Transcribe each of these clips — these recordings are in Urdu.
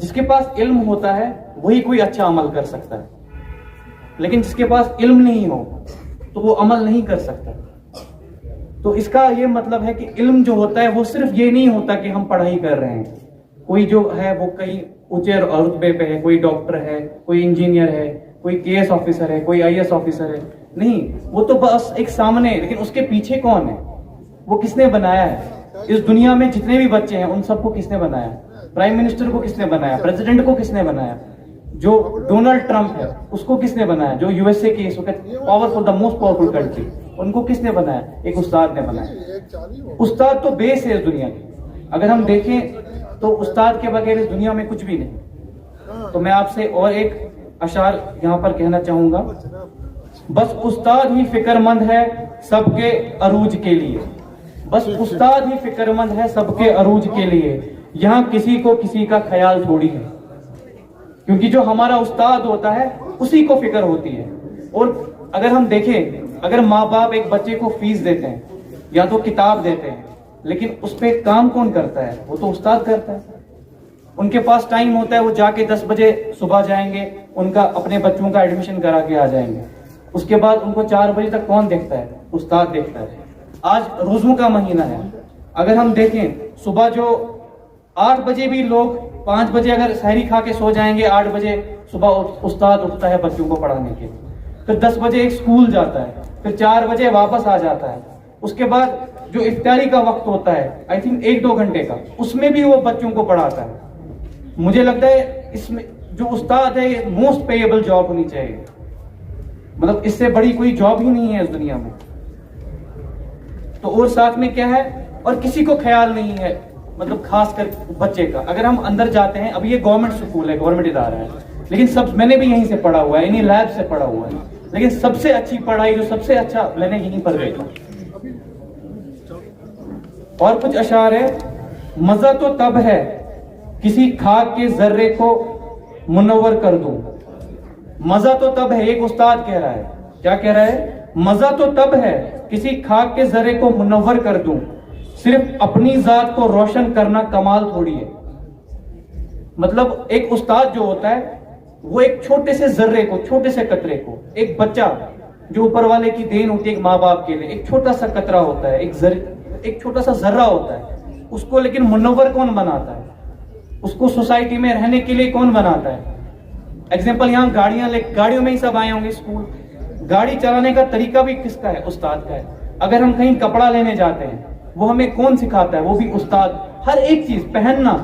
جس کے پاس علم ہوتا ہے وہی کوئی اچھا عمل کر سکتا ہے، لیکن جس کے پاس علم نہیں ہو تو وہ عمل نہیں کر سکتا. تو اس کا یہ مطلب ہے کہ علم جو ہوتا ہے وہ صرف یہ نہیں ہوتا کہ ہم پڑھائی کر رہے ہیں. کوئی جو ہے وہ کئی اونچے رتبے پہ ہے، کوئی ڈاکٹر ہے، کوئی انجینئر ہے، کوئی کے ایس آفیسر ہے، کوئی آئی ایس آفیسر ہے. نہیں، وہ تو بس ایک سامنے ہے، لیکن اس کے پیچھے کون ہے؟ وہ کس نے بنایا ہے؟ اس دنیا میں جتنے بھی بچے ہیں ان سب کو کس نے بنایا؟ پرائم منسٹر کو کس نے بنایا؟ پریزیڈنٹ کو کس نے بنایا؟ جو ڈونلڈ ٹرمپ ہے اس کو کس نے بنایا؟ جو یو ایس اے کی اس وقت powerful, the most powerful country, ان کو کس نے بنایا؟ ایک استاد نے بنایا. استاد تو بیس ہے اس دنیا کی. اگر ہم دیکھیں تو استاد کے بغیر اس دنیا میں کچھ بھی نہیں. تو میں آپ سے اور ایک اشعار یہاں پر کہنا چاہوں گا. بس استاد ہی فکر مند ہے سب کے عروج کے لیے، بس استاد ہی فکر مند ہے سب کے عروج کے لیے، یہاں کسی کو کسی کا خیال تھوڑی ہے. کیونکہ جو ہمارا استاد ہوتا ہے اسی کو فکر ہوتی ہے. اور اگر ہم دیکھیں، اگر ماں باپ ایک بچے کو فیس دیتے ہیں یا تو کتاب دیتے ہیں، لیکن اس پہ کام کون کرتا ہے؟ وہ تو استاد کرتا ہے. ان کے پاس ٹائم ہوتا ہے، وہ جا کے 10 بجے صبح جائیں گے، ان کا اپنے بچوں کا ایڈمیشن کرا کے آ جائیں گے. اس کے بعد ان کو 4 بجے تک کون دیکھتا ہے؟ استاد دیکھتا ہے. آج روزوں کا مہینہ ہے، اگر ہم دیکھیں صبح جو 8 بجے بھی لوگ 5 بجے اگر سحری کھا کے سو جائیں گے، 8 بجے صبح استاد اٹھتا ہے بچوں کو پڑھانے کے. پھر 10 بجے ایک اسکول جاتا ہے، پھر 4 بجے واپس آ جاتا ہے. اس کے بعد جو افطاری کا وقت ہوتا ہے آئی تھنک 1-2 گھنٹے کا، اس میں بھی وہ بچوں کو پڑھاتا ہے. مجھے لگتا ہے اس میں جو استاد ہے یہ موسٹ پیبل جاب ہونی چاہیے. مطلب اس سے بڑی کوئی جاب ہی نہیں ہے اس دنیا میں. تو اور ساتھ میں کیا ہے، اور کسی کو خیال نہیں ہے، مطلب خاص کر بچے کا. اگر ہم اندر جاتے ہیں، اب یہ گورنمنٹ سکول ہے، گورنمنٹ ادارہ ہے، لیکن میں نے بھی یہیں سے پڑھا ہوا ہے، انہی لیب سے پڑھا ہوا ہے، لیکن سب سے اچھی پڑھائی جو سب سے اچھا میں نے یہیں پر دیکھا. اور کچھ اشعار ہے. مزہ تو تب ہے کسی خاک کے ذرے کو منور کر دوں. مزہ تو تب ہے، ایک استاد کہہ رہا ہے. کیا کہہ رہا ہے؟ مزہ تو تب ہے کسی خاک کے ذرے کو منور کر دوں، صرف اپنی ذات کو روشن کرنا کمال تھوڑی ہے. مطلب ایک استاد جو ہوتا ہے وہ ایک چھوٹے سے ذرے کو، چھوٹے سے قطرے کو، ایک بچہ جو اوپر والے کی دین ہوتی ہے ایک ماں باپ کے لیے، ایک چھوٹا سا قطرہ ہوتا ہے، ایک چھوٹا سا ذرہ ہوتا ہے، اس کو لیکن منور کون بناتا ہے؟ اس کو سوسائٹی میں رہنے کے لیے کون بناتا ہے؟ ایگزامپل یہاں گاڑیوں میں ہی سب آئے ہوں گے اسکول. گاڑی چلانے کا طریقہ بھی کس کا ہے؟ استاد کا ہے. اگر ہم کہیں کپڑا لینے جاتے ہیں وہ ہمیں کون سکھاتا ہے؟ وہ بھی استاد. ہر ایک چیز، پہننا.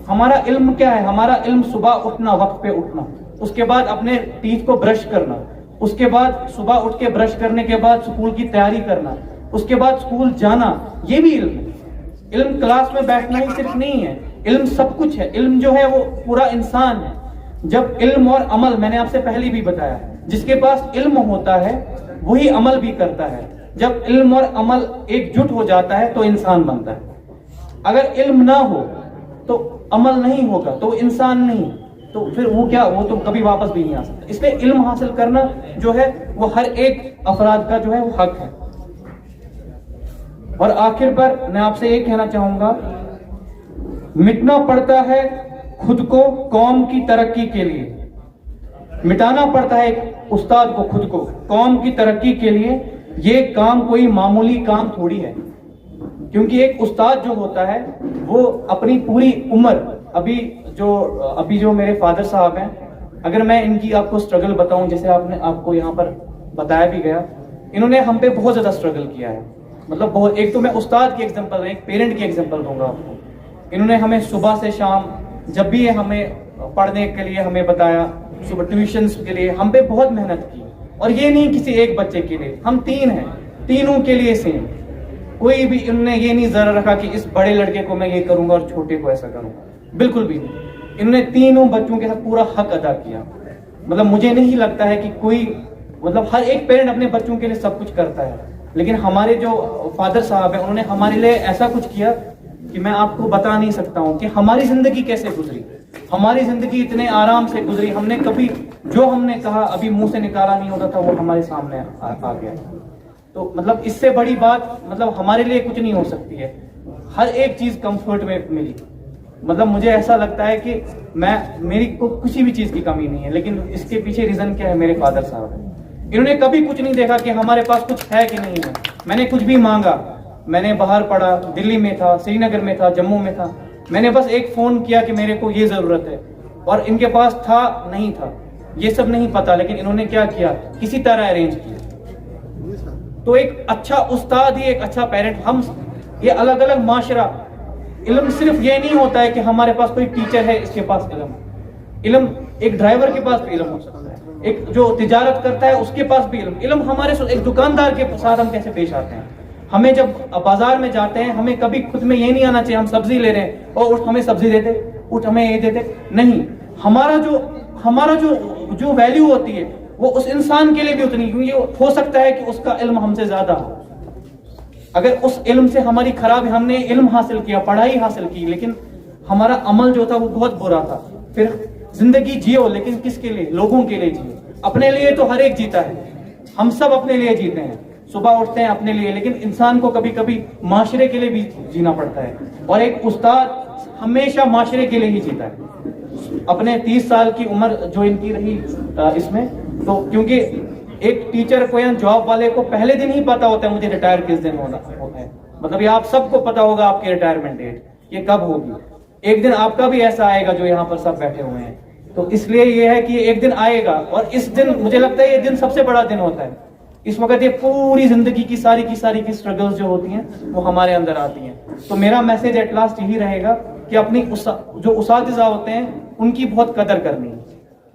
ہمارا علم کیا ہے؟ ہمارا علم صبح اٹھنا، وقت پہ اٹھنا، اس کے بعد اپنے ٹیتھ کو برش کرنا، اس کے بعد صبح اٹھ کے برش کرنے کے بعد اسکول کی تیاری کرنا، اس کے بعد اسکول جانا، یہ بھی علم ہے. علم کلاس میں بیٹھنا ہی صرف نہیں ہے، علم سب کچھ ہے. علم جو ہے وہ پورا انسان ہے. جب علم اور عمل، میں نے آپ سے پہلے بھی بتایا، جس کے پاس علم ہوتا ہے وہی عمل بھی کرتا ہے. جب علم اور عمل ایک جٹ ہو جاتا ہے تو انسان بنتا ہے. اگر علم نہ ہو تو عمل نہیں ہوگا تو انسان نہیں، تو پھر وہ کیا، وہ تو کبھی واپس بھی نہیں آ سکتا. اس لیے علم حاصل کرنا جو ہے وہ ہر ایک افراد کا جو ہے وہ حق ہے. اور آخر پر میں آپ سے یہ کہنا چاہوں گا، مٹنا پڑتا ہے خود کو قوم کی ترقی کے لیے. مٹانا پڑتا ہے ایک استاد کو خود کو قوم کی ترقی کے لیے. یہ کام کوئی معمولی کام تھوڑی ہے، کیونکہ ایک استاد جو ہوتا ہے وہ اپنی پوری عمر، ابھی جو میرے فادر صاحب ہیں، اگر میں ان کی آپ کو سٹرگل بتاؤں، جیسے آپ کو یہاں پر بتایا بھی گیا، انہوں نے ہم پہ بہت زیادہ سٹرگل کیا ہے. مطلب بہت. ایک تو میں استاد کی ایگزامپل، ایک پیرنٹ کی ایگزامپل دوں گا آپ کو. انہوں نے ہمیں صبح سے شام جب بھی یہ ہمیں پڑھنے کے لیے ہمیں بتایا، صبح ٹیوشنز کے لیے ہم پہ بہت محنت کی. اور یہ نہیں کسی ایک بچے کے لیے، ہم 3 ہیں، تینوں کے لیے سیم. کوئی بھی انہوں نے یہ نہیں ذرا رکھا کہ اس بڑے لڑکے کو میں یہ کروں گا اور چھوٹے کو ایسا کروں گا، بالکل بھی نہیں. انہوں نے تینوں بچوں کے ساتھ پورا حق ادا کیا. مطلب مجھے نہیں لگتا ہے کہ کوئی، مطلب ہر ایک پیرنٹ اپنے بچوں کے لیے سب کچھ کرتا ہے، لیکن ہمارے جو فادر صاحب ہیں انہوں نے ہمارے لیے ایسا کچھ کیا کہ میں آپ کو بتا نہیں سکتا ہوں کہ ہماری زندگی کیسے گزری. ہماری زندگی اتنے آرام سے گزری. ہم نے کبھی جو ہم نے کہا ابھی منہ سے نکالا نہیں ہوتا تھا وہ ہمارے سامنے آ گیا. تو مطلب اس سے بڑی بات مطلب ہمارے لیے کچھ نہیں ہو سکتی ہے. ہر ایک چیز کمفرٹ میں ملی. مطلب مجھے ایسا لگتا ہے کہ میری کو کسی بھی چیز کی کمی نہیں ہے، لیکن اس کے پیچھے ریزن کیا ہے؟ میرے فادر صاحب ہے. انہوں نے کبھی کچھ نہیں دیکھا کہ ہمارے پاس کچھ ہے کہ نہیں ہے. میں نے کچھ بھی مانگا، میں نے باہر پڑھا، دلی میں تھا، سری نگر میں تھا، جموں میں تھا، میں نے بس ایک فون کیا کہ میرے کو یہ ضرورت ہے، اور ان کے پاس تھا نہیں تھا یہ سب نہیں پتا، لیکن انہوں نے کیا کیا؟ کسی طرح ارینج کیا. تو ایک اچھا استاد ہی ایک اچھا پیرنٹ. ہم یہ الگ الگ معاشرہ، علم صرف یہ نہیں ہوتا ہے کہ ہمارے پاس کوئی ٹیچر ہے اس کے پاس علم ایک ڈرائیور کے پاس بھی علم ہو سکتا ہے، ایک جو تجارت کرتا ہے اس کے پاس بھی علم ہمارے ایک دکاندار کے ساتھ ہم کیسے پیش آتے ہیں. ہمیں جب بازار میں جاتے ہیں ہمیں کبھی خود میں یہ نہیں آنا چاہیے ہم سبزی لے رہے ہیں اور اٹھ ہمیں سبزی دیتے، اٹھ ہمیں یہ دیتے نہیں. ہمارا جو ویلیو ہوتی ہے وہ اس انسان کے لیے بھی اتنی، کیونکہ ہو سکتا ہے کہ اس کا علم ہم سے زیادہ ہو. اگر اس علم سے ہماری خراب، ہم نے علم حاصل کیا، پڑھائی حاصل کی، لیکن ہمارا عمل جو تھا وہ بہت برا تھا، پھر زندگی جیو لیکن کس کے لیے؟ لوگوں کے لیے جیو. اپنے لیے تو ہر ایک جیتا ہے، ہم سب اپنے لیے جیتے ہیں، صبح اٹھتے ہیں اپنے لیے، لیکن انسان کو کبھی کبھی معاشرے کے لیے بھی جینا پڑتا ہے. اور ایک استاد ہمیشہ معاشرے کے لیے ہی جیتا ہے. اپنے 30 سال کی عمر جو ان کی رہی اس میں، تو کیونکہ ایک ٹیچر کو یا جاب والے کو پہلے دن ہی پتا ہوتا ہے مجھے ریٹائر کس دن ہونا ہے. مطلب یہ آپ سب کو پتا ہوگا آپ کی ریٹائرمنٹ ڈیٹ یہ کب ہوگی. ایک دن آپ کا بھی ایسا آئے گا جو یہاں پر سب بیٹھے ہوئے ہیں. تو اس لیے یہ ہے کہ ایک دن آئے گا، اور اس دن مجھے لگتا ہے یہ دن سب سے بڑا دن ہوتا ہے. اس وقت یہ پوری زندگی کی ساری کی سٹرگلز جو ہوتی ہیں وہ ہمارے اندر آتی ہیں. تو میرا میسج ایٹ لاسٹ یہی رہے گا کہ اپنی جو اساتذہ ہوتے ہیں ان کی بہت قدر کرنی ہے،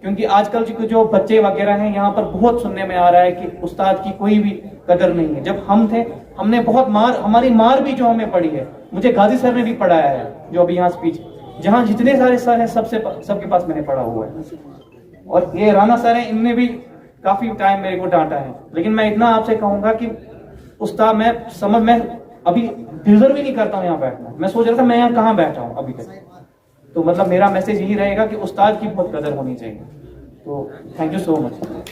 کیونکہ آج کل جو بچے وغیرہ ہیں یہاں پر بہت سننے میں آ رہا ہے کہ استاد کی کوئی بھی قدر نہیں ہے. جب ہم تھے ہم نے بہت ہماری مار بھی جو ہمیں پڑی ہے، مجھے غازی سر نے بھی پڑھایا ہے جو ابھی یہاں اسپیچ، جہاں جتنے سارے سر ہیں سب کے پاس میں نے پڑھا ہوا ہے. اور یہ رانا سر ہیں، ان نے بھی کافی ٹائم میرے کو ڈانٹا ہے. لیکن میں اتنا آپ سے کہوں گا کہ استاد میں ابھی ڈیزرو ہی نہیں کرتا ہوں یہاں بیٹھنا. میں سوچ رہا تھا میں یہاں کہاں بیٹھا ہوں ابھی تک. تو مطلب میرا میسج یہی رہے گا کہ استاد کی بہت قدر ہونی چاہیے. تو تھینک یو سو مچ.